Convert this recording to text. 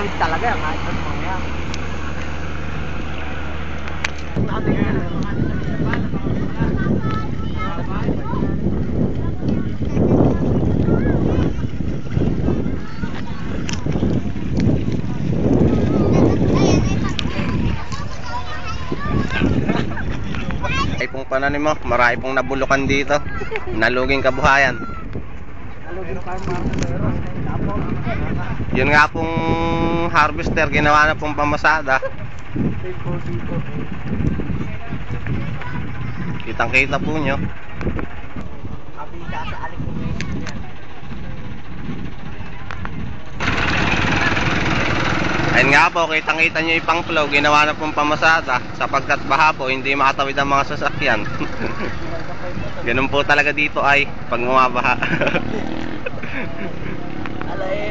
Makulit talaga kahit ano mamaya. Ay pong pananim mo, marami pong nabulukan dito. Naluging kabuhayan. Nalugin pa yung mga pero. Yun nga pong harvester, ginawa na pong pamasada. Kitang kita po nyo. Kabisa sa alik ko yan. Ayun nga po, kitang kita nyo yung pang-flow, ginawa na pong pamasada. Sapagkat baha po, hindi makatawid ang mga sasakyan. Ganun po talaga dito ay pag bumabaha.